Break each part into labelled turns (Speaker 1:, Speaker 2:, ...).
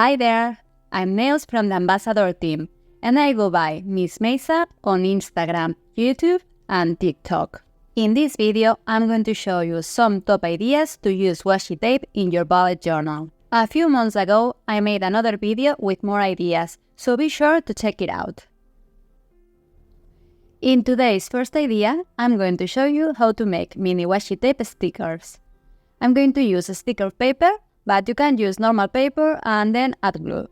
Speaker 1: Hi there, I'm Neus from the Ambassador team, and I go by Miss Mesa on Instagram, YouTube, and TikTok. In this video, I'm going to show you some top ideas to use washi tape in your bullet journal. A few months ago, I made another video with more ideas, so be sure to check it out. In today's first idea, I'm going to show you how to make mini washi tape stickers. I'm going to use a sticker paper, but you can use normal paper and then add glue.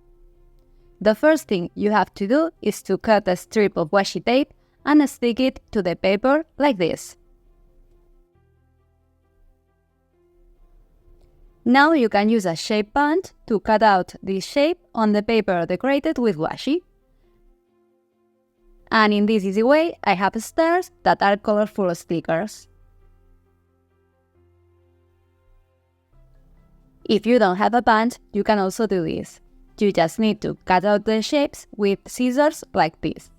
Speaker 1: The first thing you have to do is to cut a strip of washi tape and stick it to the paper like this. Now you can use a shape punch to cut out this shape on the paper decorated with washi. And in this easy way, I have stars that are colorful stickers. If you don't have a punch, you can also do this. You just need to cut out the shapes with scissors like this.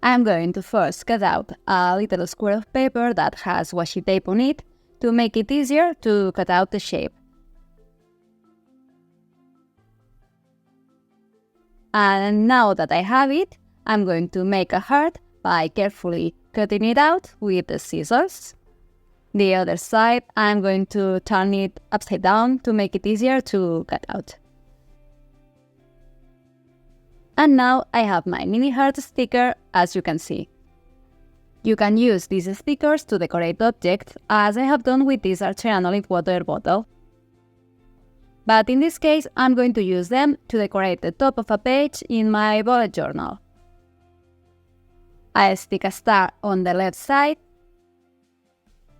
Speaker 1: I'm going to first cut out a little square of paper that has washi tape on it to make it easier to cut out the shape. And now that I have it, I'm going to make a heart by carefully cutting it out with the scissors. The other side, I'm going to turn it upside down to make it easier to cut out. And now I have my mini heart sticker, as you can see. You can use these stickers to decorate objects, as I have done with this artisan olive water bottle. But in this case, I'm going to use them to decorate the top of a page in my bullet journal. I stick a star on the left side,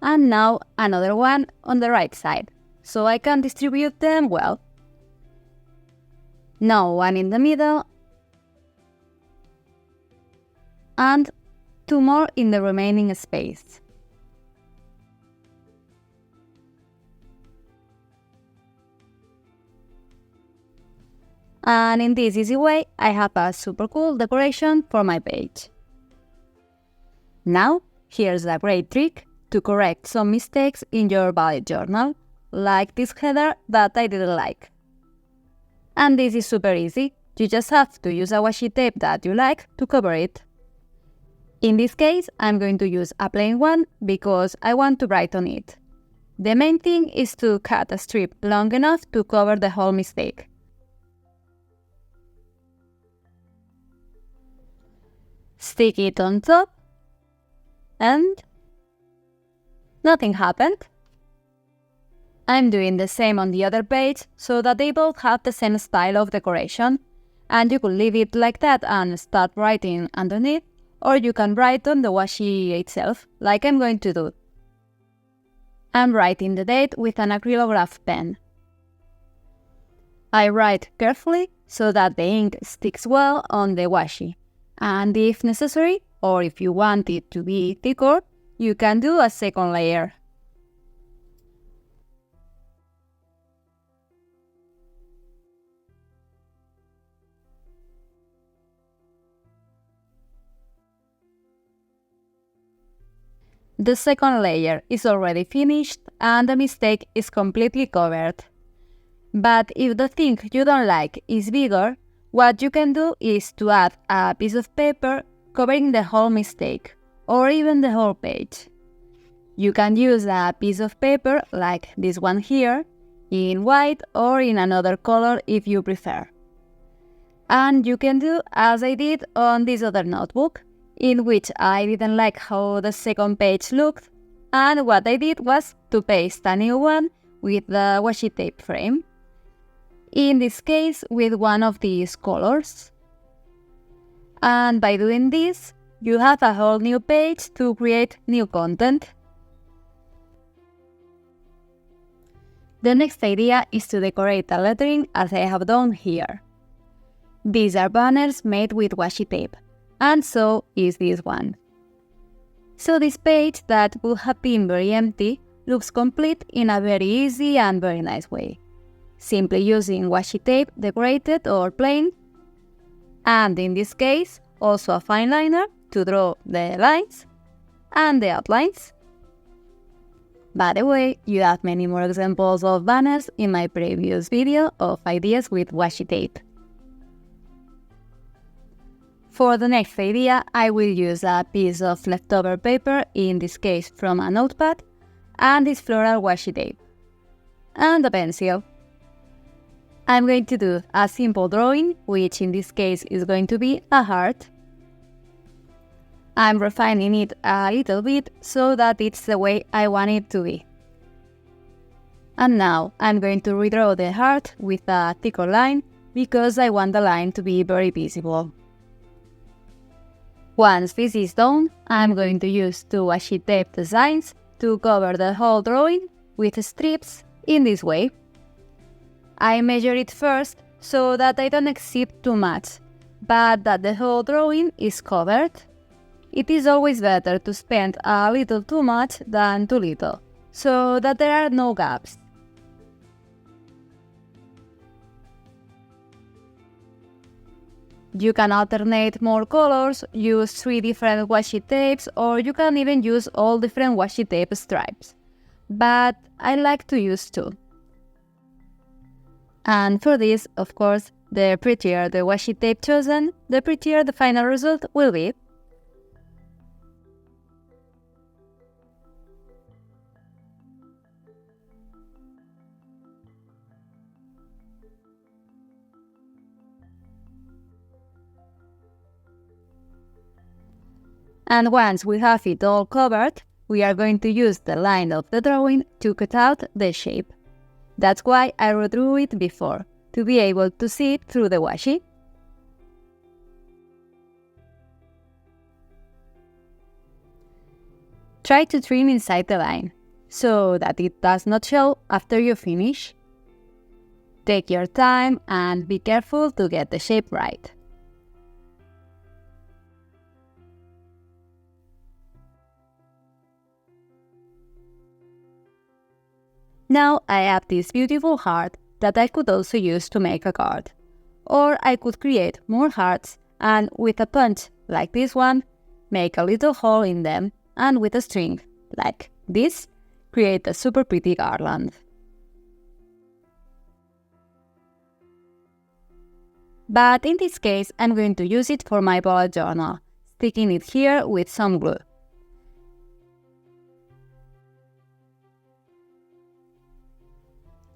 Speaker 1: and now another one on the right side, so I can distribute them well. Now one in the middle, and two more in the remaining space. And in this easy way, I have a super cool decoration for my page. Now, here's a great trick to correct some mistakes in your bullet journal, like this header that I didn't like. And this is super easy, you just have to use a washi tape that you like to cover it. In this case, I'm going to use a plain one because I want to write on it. The main thing is to cut a strip long enough to cover the whole mistake. Stick it on top, and nothing happened. I'm doing the same on the other page so that they both have the same style of decoration, and you could leave it like that and start writing underneath, or you can write on the washi itself, like I'm going to do. I'm writing the date with an acrylograph pen. I write carefully so that the ink sticks well on the washi, and if necessary, or if you want it to be thicker, you can do a second layer. The second layer is already finished and the mistake is completely covered. But if the thing you don't like is bigger, what you can do is to add a piece of paper covering the whole mistake, or even the whole page. You can use a piece of paper like this one here, in white or in another color if you prefer. And you can do as I did on this other notebook, in which I didn't like how the second page looked, and what I did was to paste a new one with the washi tape frame. In this case, with one of these colors. And by doing this, you have a whole new page to create new content. The next idea is to decorate the lettering as I have done here. These are banners made with washi tape, and so is this one. So this page that would have been very empty looks complete in a very easy and very nice way. Simply using washi tape decorated or plain, and in this case also a fine liner to draw the lines and the outlines. By the way, you have many more examples of banners in my previous video of ideas with washi tape. For the next idea, I will use a piece of leftover paper, in this case from a notepad, and this floral washi tape, and a pencil. I'm going to do a simple drawing, which in this case is going to be a heart. I'm refining it a little bit so that it's the way I want it to be. And now I'm going to redraw the heart with a thicker line because I want the line to be very visible. Once this is done, I'm going to use two washi tape designs to cover the whole drawing with strips in this way. I measure it first so that I don't exceed too much, but that the whole drawing is covered. It is always better to spend a little too much than too little, so that there are no gaps. You can alternate more colors, use 3 different washi tapes, or you can even use all different washi tape stripes. But I like to use 2. And for this, of course, the prettier the washi tape chosen, the prettier the final result will be. And once we have it all covered, we are going to use the line of the drawing to cut out the shape. That's why I redrew it before, to be able to see it through the washi. Try to trim inside the line, so that it does not show after you finish. Take your time and be careful to get the shape right. Now I have this beautiful heart that I could also use to make a card. Or I could create more hearts and with a punch like this one, make a little hole in them, and with a string like this, create a super pretty garland. But in this case, I'm going to use it for my bullet journal, sticking it here with some glue.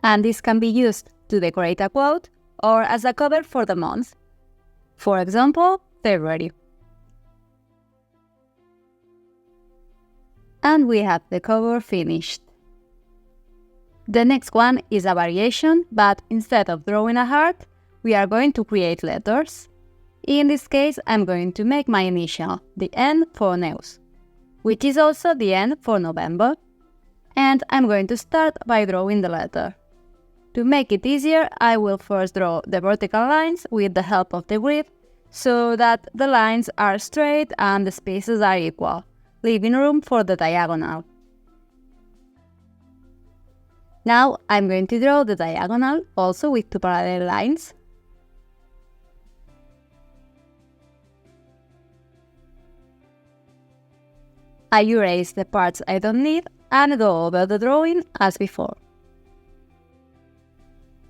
Speaker 1: And this can be used to decorate a quote or as a cover for the month. For example, February. And we have the cover finished. The next one is a variation, but instead of drawing a heart, we are going to create letters. In this case, I'm going to make my initial, the N for Neus, which is also the N for November. And I'm going to start by drawing the letter. To make it easier, I will first draw the vertical lines with the help of the grid, so that the lines are straight and the spaces are equal, leaving room for the diagonal. Now I'm going to draw the diagonal also with 2 parallel lines. I erase the parts I don't need and go over the drawing as before.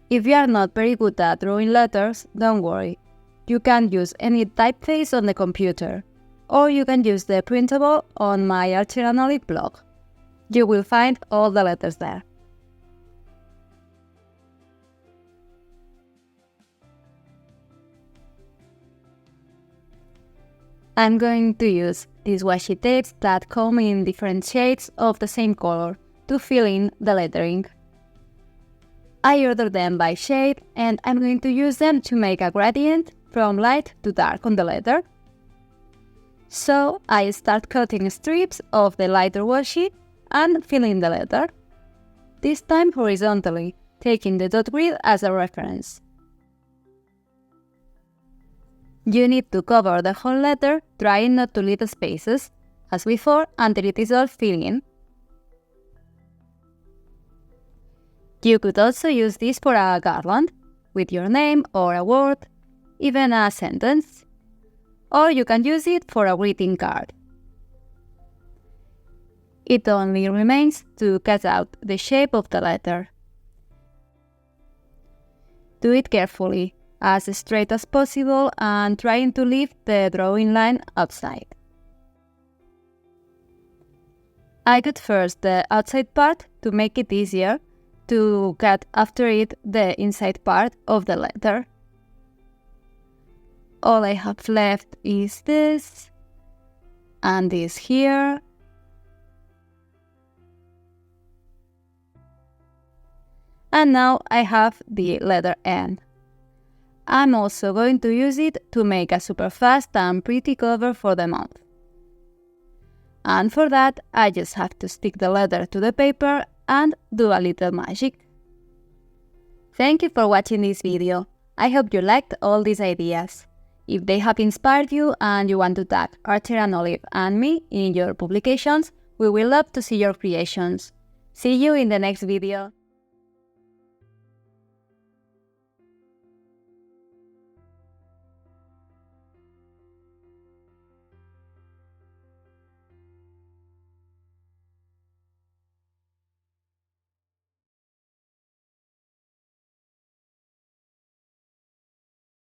Speaker 1: If you are not very good at drawing letters, don't worry. You can use any typeface on the computer, or you can use the printable on my Artisanally blog. You will find all the letters there. I'm going to use these washi tapes that come in different shades of the same color to fill in the lettering. I ordered them by shade and I'm going to use them to make a gradient from light to dark on the letter. So I start cutting strips of the lighter washi and filling the letter, this time horizontally, taking the dot grid as a reference. You need to cover the whole letter, trying not to leave spaces, as before, until it is all filled in. You could also use this for a garland, with your name or a word, even a sentence. Or you can use it for a greeting card. It only remains to cut out the shape of the letter. Do it carefully, as straight as possible, and trying to leave the drawing line outside. I cut first the outside part to make it easier to cut after it the inside part of the letter. All I have left is this, and this here, and now I have the letter N. I'm also going to use it to make a super fast and pretty cover for the month. And for that, I just have to stick the letter to the paper and do a little magic. Thank you for watching this video. I hope you liked all these ideas. If they have inspired you and you want to tag Archer and Olive and me in your publications, we will love to see your creations. See you in the next video.